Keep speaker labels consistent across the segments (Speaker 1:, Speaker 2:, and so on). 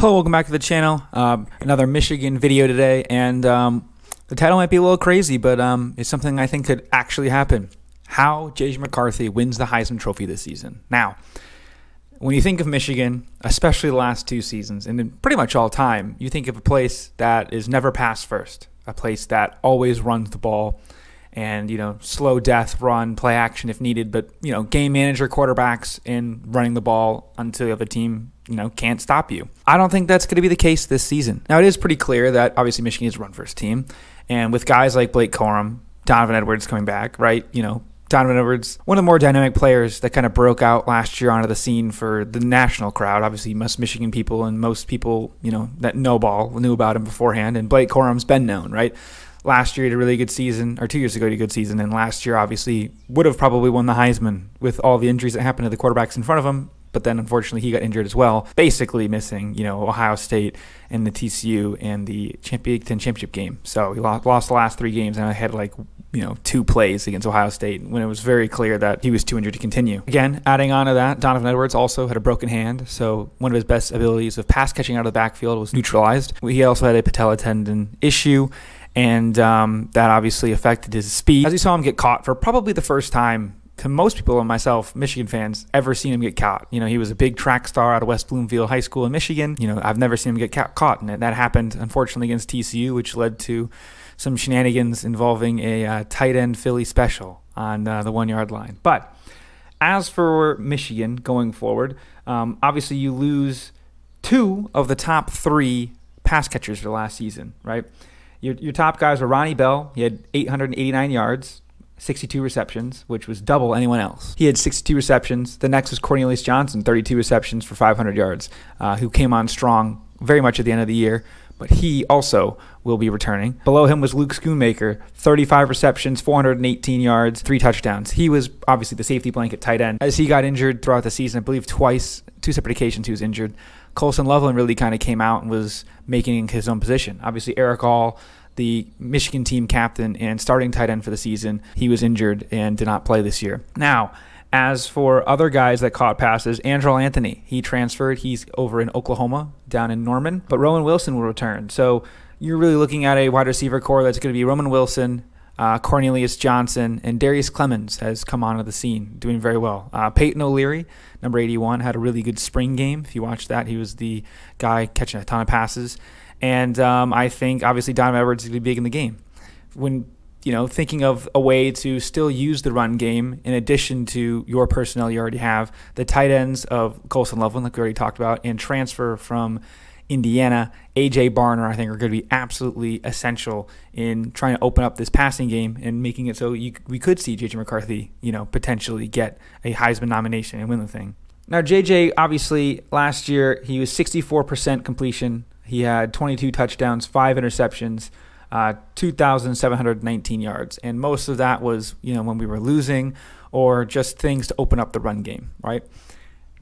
Speaker 1: Hello, welcome back to the channel. Another Michigan video today, and the title might be a little crazy, but it's something I think could actually happen. How JJ McCarthy wins the Heisman Trophy this season. Now, when you think of Michigan, especially the last two seasons, and in pretty much all time, you think of a place that is never pass first, a place that always runs the ball, and slow death run, play action if needed, but game manager quarterbacks and running the ball until the other team can't stop you. I don't think that's going to be the case this season. Now, it is pretty clear that obviously Michigan is a run-first team, and with guys like Blake Corum, Donovan Edwards coming back, right? Donovan Edwards, one of the more dynamic players that kind of broke out last year onto the scene for the national crowd. Obviously, most Michigan people and most people, that know ball knew about him beforehand, and Blake Corum's been known, right? Last year he had a really good season, or 2 years ago he had a good season, and last year obviously would have probably won the Heisman with all the injuries that happened to the quarterbacks in front of him. But then, unfortunately, he got injured as well, basically missing, Ohio State and the TCU and the Big Ten championship game. So he lost the last 3 games, and I had 2 plays against Ohio State when it was very clear that he was too injured to continue. Again, adding on to that, Donovan Edwards also had a broken hand, so one of his best abilities of pass catching out of the backfield was neutralized. He also had a patella tendon issue, and that obviously affected his speed. As we saw him get caught for probably the first time to most people and myself, Michigan fans, ever seen him get caught. He was a big track star out of West Bloomfield High School in Michigan. I've never seen him get caught, and that happened, unfortunately, against TCU, which led to some shenanigans involving a tight end Philly special on the 1-yard line. But as for Michigan going forward, obviously you lose 2 of the top 3 pass catchers for last season, right? Your top guys were Ronnie Bell. He had 889 yards. 62 receptions, which was double anyone else. He had 62 receptions. The next was Cornelius Johnson, 32 receptions for 500 yards, who came on strong very much at the end of the year, but he also will be returning. Below him was Luke Schoonmaker, 35 receptions, 418 yards, 3 touchdowns. He was obviously the safety blanket tight end. As he got injured throughout the season, I believe twice, 2 separate occasions he was injured, Colson Loveland really kind of came out and was making his own position. Obviously, Eric All, the Michigan team captain and starting tight end for the season, he was injured and did not play this year. Now, as for other guys that caught passes, Andrel Anthony, he transferred. He's over in Oklahoma, down in Norman, but Roman Wilson will return. So you're really looking at a wide receiver core that's going to be Roman Wilson, Cornelius Johnson, and Darius Clemens has come onto the scene, doing very well. Peyton O'Leary, number 81, had a really good spring game. If you watched that, he was the guy catching a ton of passes. And I think, obviously, Donovan Edwards is going to be big in the game. When, thinking of a way to still use the run game, in addition to your personnel you already have, the tight ends of Colson Loveland, like we already talked about, and transfer from Indiana, A.J. Barner, I think, are going to be absolutely essential in trying to open up this passing game and making it so we could see JJ McCarthy, potentially get a Heisman nomination and win the thing. Now, JJ, obviously, last year, he was 64% completion. He had 22 touchdowns, 5 interceptions, 2,719 yards. And most of that was, when we were losing or just things to open up the run game, right?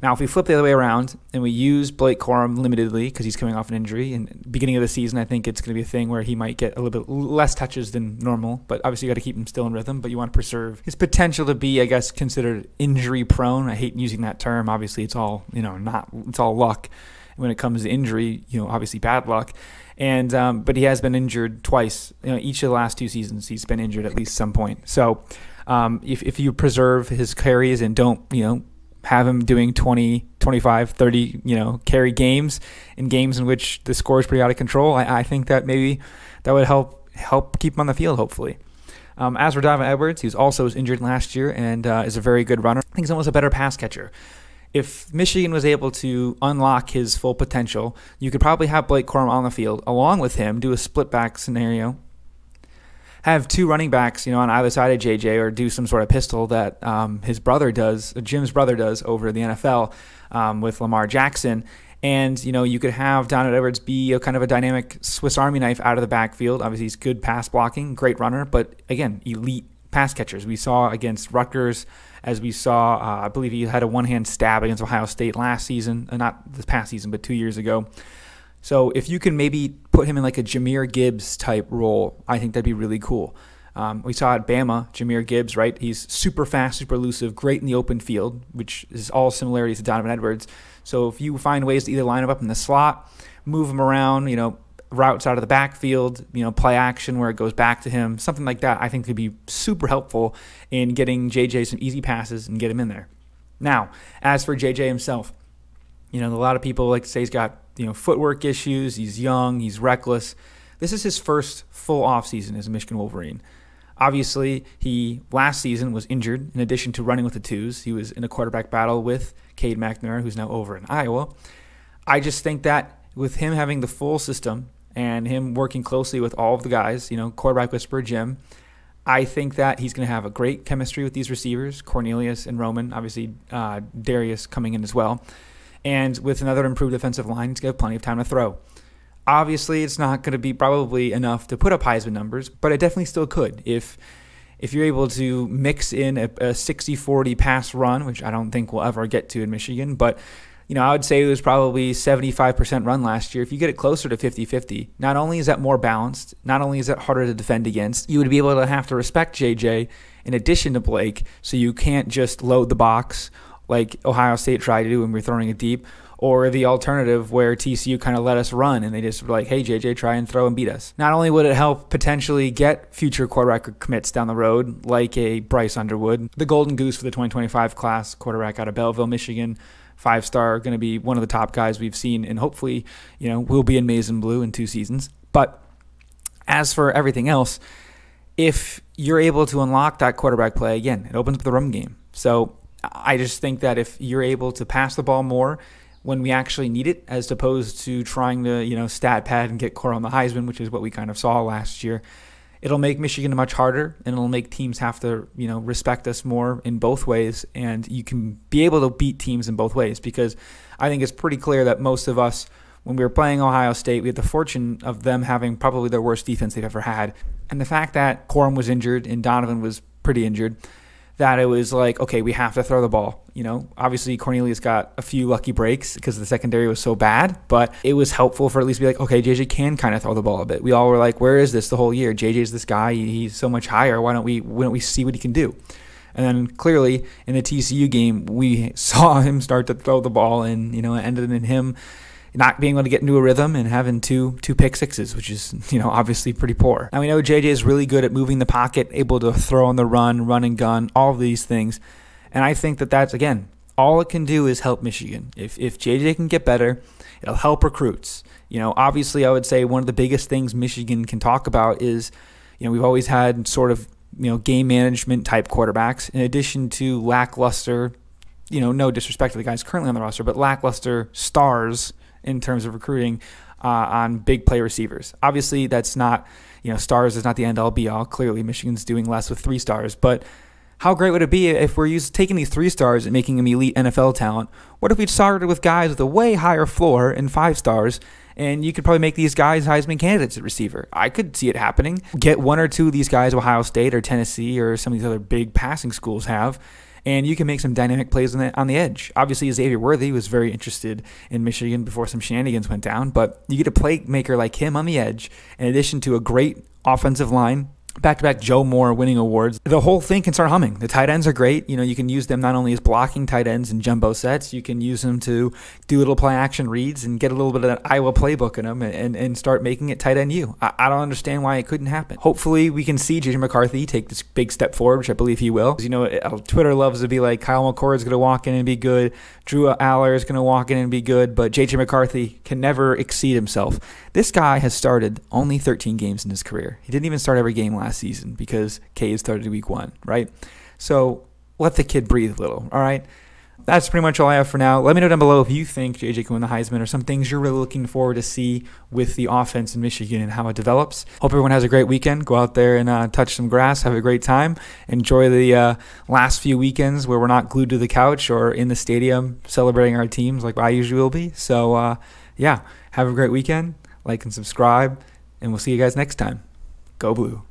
Speaker 1: Now, if we flip the other way around and we use Blake Corum limitedly because he's coming off an injury, and beginning of the season, I think it's going to be a thing where he might get a little bit less touches than normal, but obviously you got to keep him still in rhythm, but you want to preserve his potential to be, I guess, considered injury prone. I hate using that term. Obviously, it's all, it's all luck. When it comes to injury, obviously bad luck. And but he has been injured twice. Each of the last 2 seasons, he's been injured at least some point. So if you preserve his carries and don't, have him doing 20, 25, 30, carry games in games in which the score is pretty out of control, I think that maybe that would help keep him on the field, hopefully. As for Donovan Edwards, he was injured last year and is a very good runner. I think he's almost a better pass catcher. If Michigan was able to unlock his full potential, you could probably have Blake Corum on the field along with him, do a split back scenario, have 2 running backs, on either side of JJ, or do some sort of pistol that his brother does, Jim's brother does over in the NFL with Lamar Jackson. And, you could have Donovan Edwards be a kind of a dynamic Swiss Army knife out of the backfield. Obviously, he's good pass blocking, great runner, but again, elite pass catchers. We saw against Rutgers, as we saw, I believe he had a one-hand stab against Ohio State last season, not this past season, but 2 years ago. So if you can maybe put him in like a Jahmyr Gibbs type role, I think that'd be really cool. We saw at Bama, Jahmyr Gibbs, right? He's super fast, super elusive, great in the open field, which is all similarities to Donovan Edwards. So if you find ways to either line him up in the slot, move him around, routes out of the backfield, play action where it goes back to him, something like that, I think could be super helpful in getting JJ some easy passes and get him in there. Now, as for JJ himself, a lot of people like to say he's got, footwork issues, he's young, he's reckless. This is his first full offseason as a Michigan Wolverine. Obviously, he last season was injured. In addition to running with the twos, he was in a quarterback battle with Cade McNamara, who's now over in Iowa. I just think that with him having the full system and him working closely with all of the guys, quarterback whisperer Jim, I think that he's going to have a great chemistry with these receivers, Cornelius and Roman, obviously Darius coming in as well. And with another improved defensive line, he's going to have plenty of time to throw. Obviously, it's not going to be probably enough to put up Heisman numbers, but it definitely still could. If you're able to mix in a 60-40 pass run, which I don't think we'll ever get to in Michigan, but I would say it was probably 75% run last year. If you get it closer to 50-50, not only is that more balanced, not only is that harder to defend against, you would be able to have to respect JJ in addition to Blake, so you can't just load the box like Ohio State tried to do when we were throwing it deep, or the alternative where TCU kind of let us run and they just were like, hey, JJ, try and throw and beat us. Not only would it help potentially get future quarterback commits down the road, like a Bryce Underwood, the golden goose for the 2025 class, quarterback out of Belleville, Michigan, 5-star, going to be one of the top guys we've seen, and hopefully, will be in maize and blue in 2 seasons. But as for everything else, if you're able to unlock that quarterback play, again, it opens up the run game. So I just think that if you're able to pass the ball more when we actually need it, as opposed to trying to, stat pad and get core on the Heisman, which is what we kind of saw last year, it'll make Michigan much harder, and it'll make teams have to, respect us more in both ways, and you can be able to beat teams in both ways, because I think it's pretty clear that most of us, when we were playing Ohio State, we had the fortune of them having probably their worst defense they've ever had, and the fact that Corum was injured and Donovan was pretty injured, that it was like, okay, we have to throw the ball. Obviously Cornelius got a few lucky breaks because the secondary was so bad, but it was helpful for at least be like, okay, JJ can kind of throw the ball a bit. We all were like, where is this the whole year? JJ's this guy. He's so much higher. Why don't we see what he can do? And then clearly in the TCU game, we saw him start to throw the ball, and it ended in him not being able to get into a rhythm and having two pick sixes, which is, obviously pretty poor. Now we know JJ is really good at moving the pocket, able to throw on the run and gun, all of these things. And I think that that's, again, all it can do is help Michigan. If JJ can get better, it'll help recruits. Obviously I would say one of the biggest things Michigan can talk about is, we've always had sort of, game management type quarterbacks, in addition to lackluster, no disrespect to the guys currently on the roster, but lackluster stars in terms of recruiting on big play receivers. Obviously, that's not, stars is not the end-all be-all. Clearly, Michigan's doing less with 3 stars. But how great would it be if we're taking these 3 stars and making them elite NFL talent? What if we started with guys with a way higher floor and 5 stars, and you could probably make these guys Heisman candidates at receiver? I could see it happening. Get 1 or 2 of these guys, Ohio State or Tennessee or some of these other big passing schools have, and you can make some dynamic plays on the edge. Obviously, Xavier Worthy was very interested in Michigan before some shenanigans went down, but you get a playmaker like him on the edge, in addition to a great offensive line, back-to-back Joe Moore winning awards. The whole thing can start humming. The tight ends are great. You can use them not only as blocking tight ends in jumbo sets, you can use them to do little play-action reads and get a little bit of that Iowa playbook in them and start making it tight end you. I don't understand why it couldn't happen. Hopefully, we can see JJ McCarthy take this big step forward, which I believe he will. Twitter loves to be like, Kyle McCord is going to walk in and be good, Drew Aller is going to walk in and be good, but JJ McCarthy can never exceed himself. This guy has started only 13 games in his career. He didn't even start every game last season because Cade started week 1, right? So let the kid breathe a little, all right? That's pretty much all I have for now. Let me know down below if you think JJ can win the Heisman, or some things you're really looking forward to see with the offense in Michigan and how it develops. Hope everyone has a great weekend. Go out there and touch some grass. Have a great time. Enjoy the last few weekends where we're not glued to the couch or in the stadium celebrating our teams like I usually will be. So, yeah, have a great weekend. Like and subscribe, and we'll see you guys next time. Go Blue.